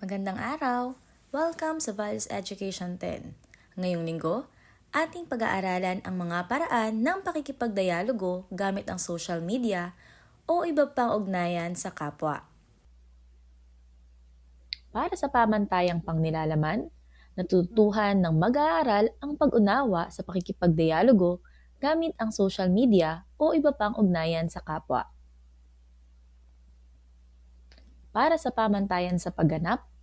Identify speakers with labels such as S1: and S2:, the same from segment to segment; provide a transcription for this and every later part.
S1: Magandang araw! Welcome sa Values Education 10. Ngayong linggo, ating pag-aaralan ang mga paraan ng pakikipagdialogo gamit ang social media o iba pang ugnayan sa kapwa. Para sa pamantayang pangnilalaman, natutuhan ng mag-aaral ang pag-unawa sa pakikipagdialogo gamit ang social media o iba pang ugnayan sa kapwa. Para sa pamantayan sa pagganap,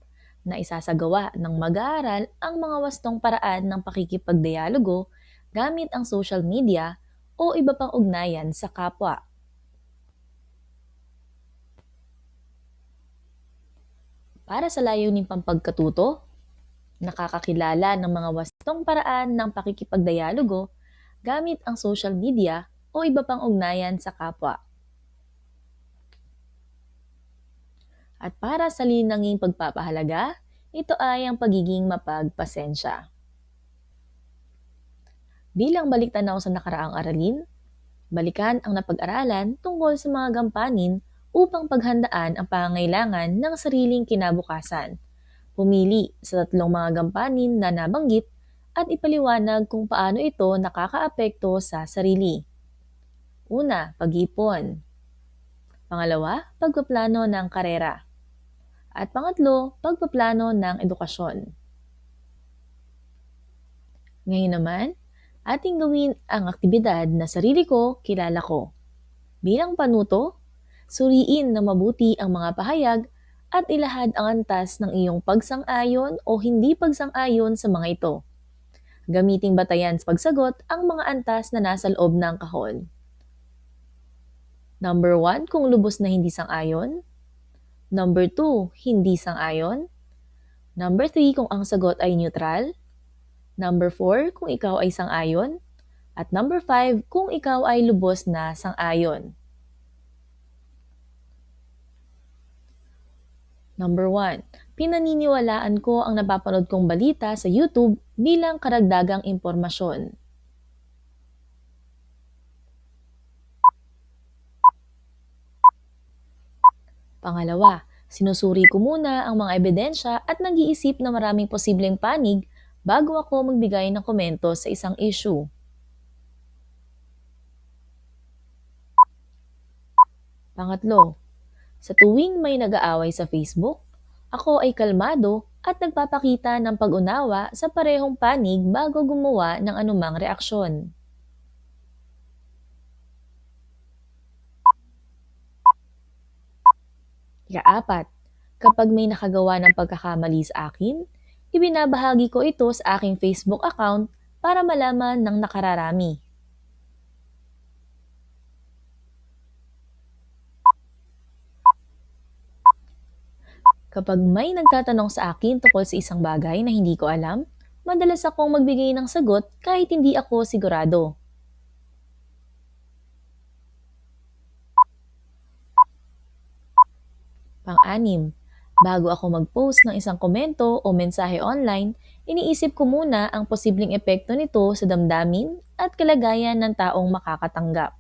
S1: na isasagawa ng mag-aaral ang mga wastong paraan ng pakikipagdialogo gamit ang social media o iba pang ugnayan sa kapwa. Para sa layuning pampagkatuto, nakakakilala ng mga wastong paraan ng pakikipagdialogo gamit ang social media o iba pang ugnayan sa kapwa. At para sa linanging pagpapahalaga, ito ay ang pagiging mapagpasensya. Bilang baliktanaw sa nakaraang aralin, balikan ang napag-aralan tungkol sa mga gampanin upang paghandaan ang pangangailangan ng sariling kinabukasan. Pumili sa tatlong mga gampanin na nabanggit at ipaliwanag kung paano ito nakakaapekto sa sarili. Una, pag-ipon. Pangalawa, pagpaplano ng karera. At pangatlo, pagpaplano ng edukasyon. Ngayon naman, ating gawin ang aktibidad na sarili ko, kilala ko. Bilang panuto, suriin na mabuti ang mga pahayag at ilahad ang antas ng iyong pagsang-ayon o hindi pagsang-ayon sa mga ito. Gamiting batayan sa pagsagot ang mga antas na nasa loob ng kahon. Number 1, kung lubos na hindi sang-ayon. Number 2, hindi sang-ayon. Number 3, kung ang sagot ay neutral. Number 4, kung ikaw ay sang-ayon. At number 5, kung ikaw ay lubos na sang-ayon. Number 1, pinaniniwalaan ko ang napapanood kong balita sa YouTube bilang karagdagang impormasyon. Pangalawa, sinusuri ko muna ang mga ebidensya at nag-iisip na maraming posibleng panig bago ako magbigay ng komento sa isang issue. Pangatlo, sa tuwing may nag-aaway sa Facebook, ako ay kalmado at nagpapakita ng pag-unawa sa parehong panig bago gumawa ng anumang reaksyon. Ikaapat, kapag may nakagawa ng pagkakamali sa akin, ibinabahagi ko ito sa aking Facebook account para malaman ng nakararami. Kapag may nagtatanong sa akin tungkol sa isang bagay na hindi ko alam, madalas akong magbigay ng sagot kahit hindi ako sigurado. Pang-anim, bago ako mag-post ng isang komento o mensahe online, iniisip ko muna ang posibleng epekto nito sa damdamin at kalagayan ng taong makakatanggap.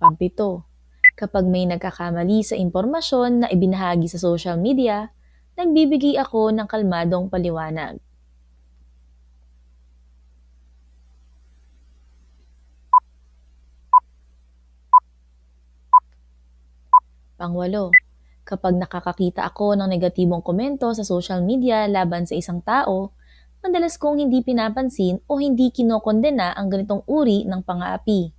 S1: Pampito, kapag may nagkakamali sa impormasyon na ibinahagi sa social media, nagbibigay ako ng kalmadong paliwanag. Pangwalo, kapag nakakakita ako ng negatibong komento sa social media laban sa isang tao, madalas kong hindi pinapansin o hindi kinokondena ang ganitong uri ng pang-aapi.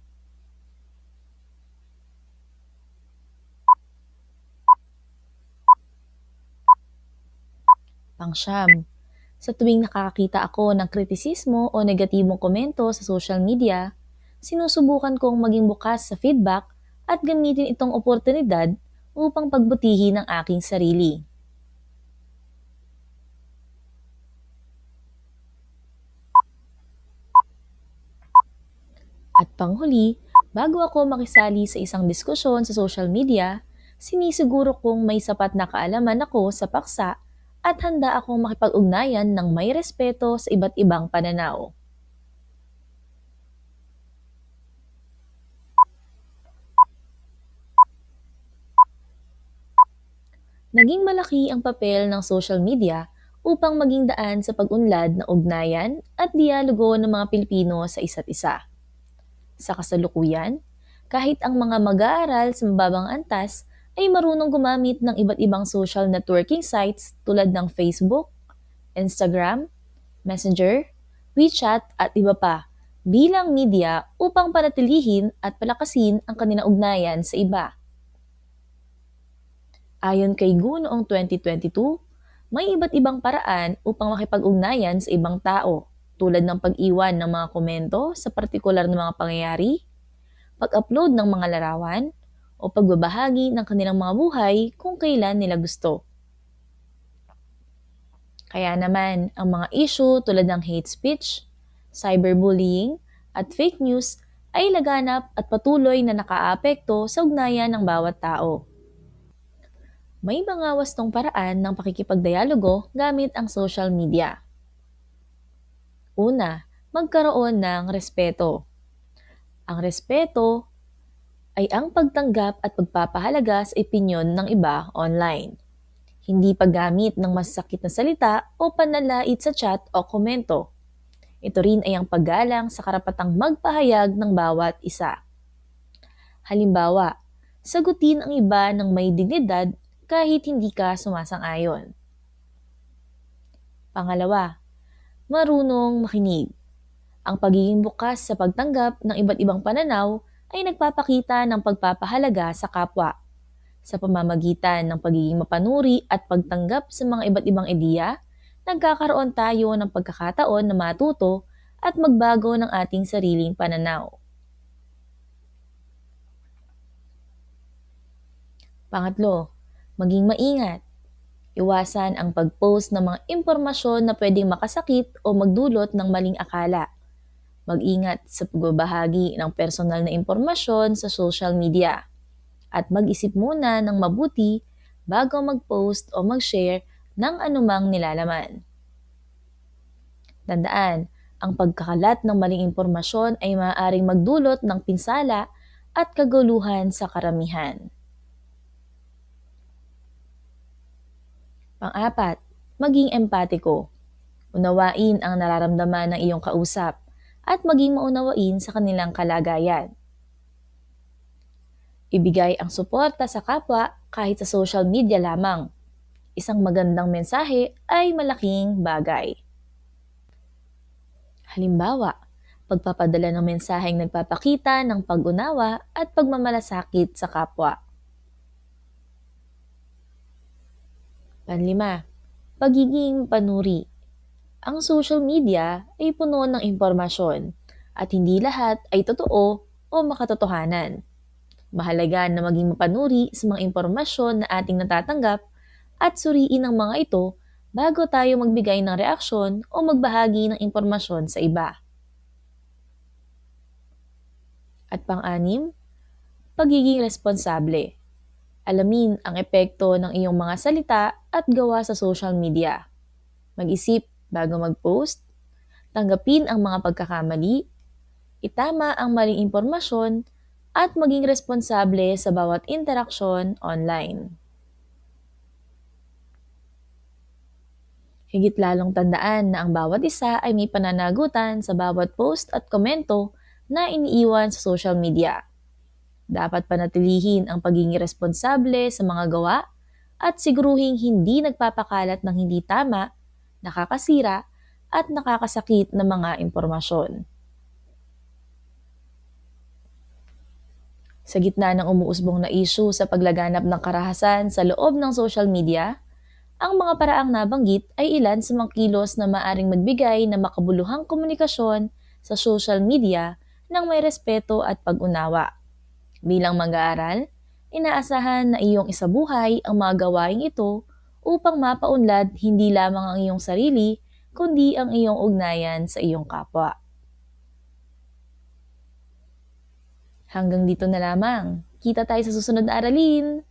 S1: Pangsyam, sa tuwing nakakakita ako ng kritisismo o negatibong komento sa social media, sinusubukan kong maging bukas sa feedback at gamitin itong oportunidad upang pagbutihin ang aking sarili. At panghuli, bago ako makisali sa isang diskusyon sa social media, sinisiguro kong may sapat na kaalaman ako sa paksa at handa akong makipag-ugnayan ng may respeto sa iba't ibang pananaw. Naging malaki ang papel ng social media upang maging daan sa pag-unlad ng ugnayan at dialogo ng mga Pilipino sa isa't isa. Sa kasalukuyan, kahit ang mga mag-aaral sa mababang antas ay marunong gumamit ng iba't ibang social networking sites tulad ng Facebook, Instagram, Messenger, WeChat at iba pa bilang media upang panatilihin at palakasin ang kanilang ugnayan sa iba. Ayon kay Gu noong 2022, may iba't ibang paraan upang makipag-ugnayan sa ibang tao tulad ng pag-iwan ng mga komento sa partikular na mga pangyayari, pag-upload ng mga larawan, o pagbabahagi ng kanilang mga buhay kung kailan nila gusto. Kaya naman, ang mga issue tulad ng hate speech, cyberbullying, at fake news ay laganap at patuloy na nakaapekto sa ugnayan ng bawat tao. May mga wastong paraan ng pakikipagdialogo gamit ang social media. Una, magkaroon ng respeto. Ang respeto ay ang pagtanggap at pagpapahalaga sa opinyon ng iba online. Hindi paggamit ng masasakit na salita o panlalait sa chat o komento. Ito rin ay ang paggalang sa karapatang magpahayag ng bawat isa. Halimbawa, sagutin ang iba ng may dignidad kahit hindi ka sumasang-ayon. Pangalawa, marunong makinig. Ang pagiging bukas sa pagtanggap ng iba't ibang pananaw ay nagpapakita ng pagpapahalaga sa kapwa. Sa pamamagitan ng pagiging mapanuri at pagtanggap sa mga iba't ibang ideya, nagkakaroon tayo ng pagkakataon na matuto at magbago ng ating sariling pananaw. Pangatlo, maging maingat. Iwasan ang pag-post ng mga impormasyon na pwedeng makasakit o magdulot ng maling akala. Mag-ingat sa pagbabahagi ng personal na impormasyon sa social media. At mag-isip muna ng mabuti bago mag-post o mag-share ng anumang nilalaman. Tandaan, ang pagkakalat ng maling impormasyon ay maaaring magdulot ng pinsala at kaguluhan sa karamihan. Pang-apat, maging empatiko. Unawain ang nararamdaman ng iyong kausap at maging maunawain sa kanilang kalagayan. Ibigay ang suporta sa kapwa kahit sa social media lamang. Isang magandang mensahe ay malaking bagay. Halimbawa, pagpapadala ng mensaheng nagpapakita ng pag-unawa at pagmamalasakit sa kapwa. Panlima, pagiging panuri. Ang social media ay puno ng impormasyon at hindi lahat ay totoo o makatotohanan. Mahalaga na maging mapanuri sa mga impormasyon na ating natatanggap at suriin ang mga ito bago tayo magbigay ng reaksyon o magbahagi ng impormasyon sa iba. At pang-anim, pagiging responsable. Alamin ang epekto ng iyong mga salita at gawa sa social media. Mag-isip bago mag-post, tanggapin ang mga pagkakamali, itama ang maling impormasyon, at maging responsable sa bawat interaksyon online. Higit lalong tandaan na ang bawat isa ay may pananagutan sa bawat post at komento na iniiwan sa social media. Dapat panatilihin ang pagiging responsable sa mga gawa at siguruhing hindi nagpapakalat ng hindi tama, nakakasira, at nakakasakit na mga impormasyon. Sa gitna ng umuusbong na issue sa paglaganap ng karahasan sa loob ng social media, ang mga paraang nabanggit ay ilan sa mga kilos na maaring magbigay ng makabuluhang komunikasyon sa social media ng may respeto at pag-unawa. Bilang mag-aaral, inaasahan na iyong isabuhay ang mga gawaing ito upang mapaunlad hindi lamang ang iyong sarili, kundi ang iyong ugnayan sa iyong kapwa. Hanggang dito na lamang. Kita tayo sa susunod na aralin!